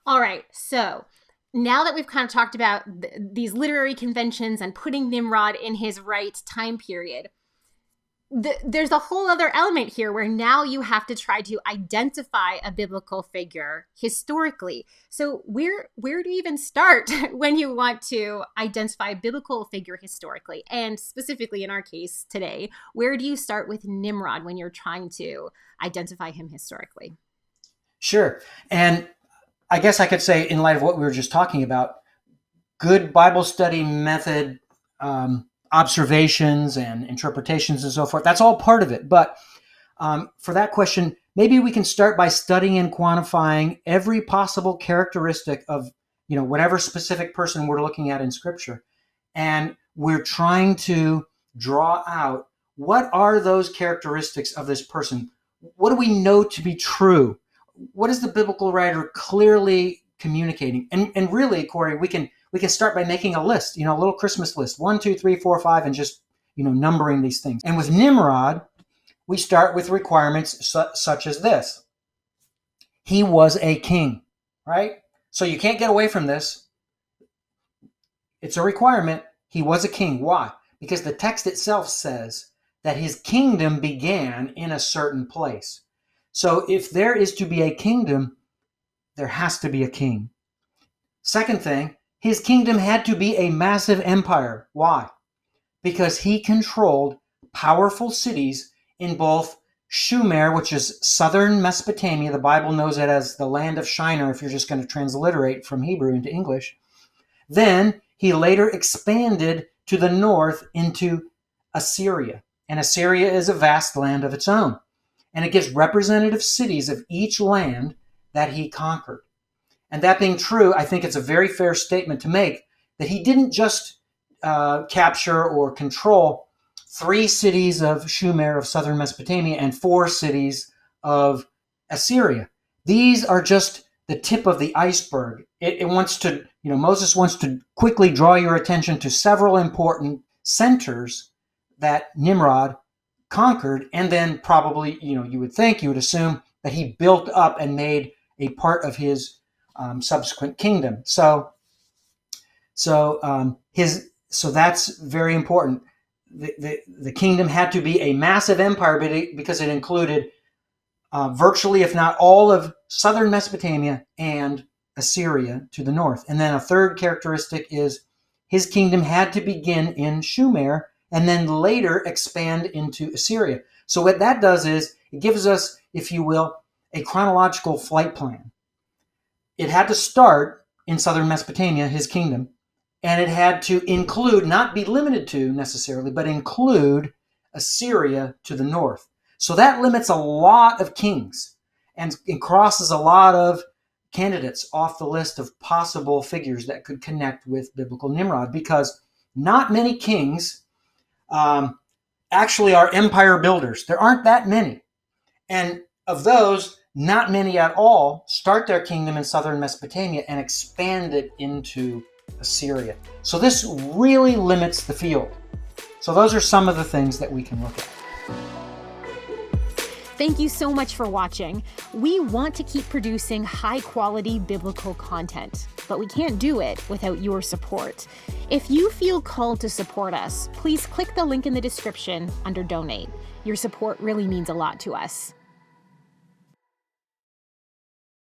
All right, so now that we've kind of talked about these literary conventions and putting Nimrod in his right time period, there's a whole other element here where now you have to try to identify a biblical figure historically. So where do you even start when you want to identify a biblical figure historically? And specifically in our case today, where do you start with Nimrod when you're trying to identify him historically? Sure. And I guess I could say, in light of what we were just talking about, good Bible study method, observations and interpretations and so forth, that's all part of it. But for that question, maybe we can start by studying and quantifying every possible characteristic of, whatever specific person we're looking at in Scripture. And we're trying to draw out, what are those characteristics of this person? What do we know to be true? What is the biblical writer clearly communicating? And really, Corie, we can start by making a list, a little Christmas list, 1, 2, 3, 4, 5, and just, numbering these things. And with Nimrod, we start with requirements such as this. He was a king, right? So you can't get away from this. It's a requirement. He was a king. Why? Because the text itself says that his kingdom began in a certain place. So if there is to be a kingdom, there has to be a king. Second thing, his kingdom had to be a massive empire. Why? Because he controlled powerful cities in both Sumer, which is southern Mesopotamia. The Bible knows it as the land of Shinar, if you're just going to transliterate from Hebrew into English. Then he later expanded to the north into Assyria. And Assyria is a vast land of its own. And it gives representative cities of each land that he conquered. And that being true, I think it's a very fair statement to make that he didn't just capture or control 3 cities of Sumer, of southern Mesopotamia, and 4 cities of Assyria. These are just the tip of the iceberg. It wants to, Moses wants to quickly draw your attention to several important centers that Nimrod conquered, and then probably, you would assume that he built up and made a part of his subsequent kingdom. So that's very important. The kingdom had to be a massive empire because it included virtually, if not all, of southern Mesopotamia and Assyria to the north. And then a third characteristic is his kingdom had to begin in Sumer and then later expand into Assyria. So what that does is it gives us, if you will, a chronological flight plan. It had to start in southern Mesopotamia, his kingdom, and it had to include, not be limited to necessarily, but include Assyria to the north. So that limits a lot of kings and crosses a lot of candidates off the list of possible figures that could connect with biblical Nimrod, because not many kings actually are empire builders. There aren't that many. And of those, not many at all start their kingdom in southern Mesopotamia and expand it into Assyria. So this really limits the field. So those are some of the things that we can look at. Thank you so much for watching. We want to keep producing high-quality biblical content, but we can't do it without your support. If you feel called to support us, please click the link in the description under Donate. Your support really means a lot to us.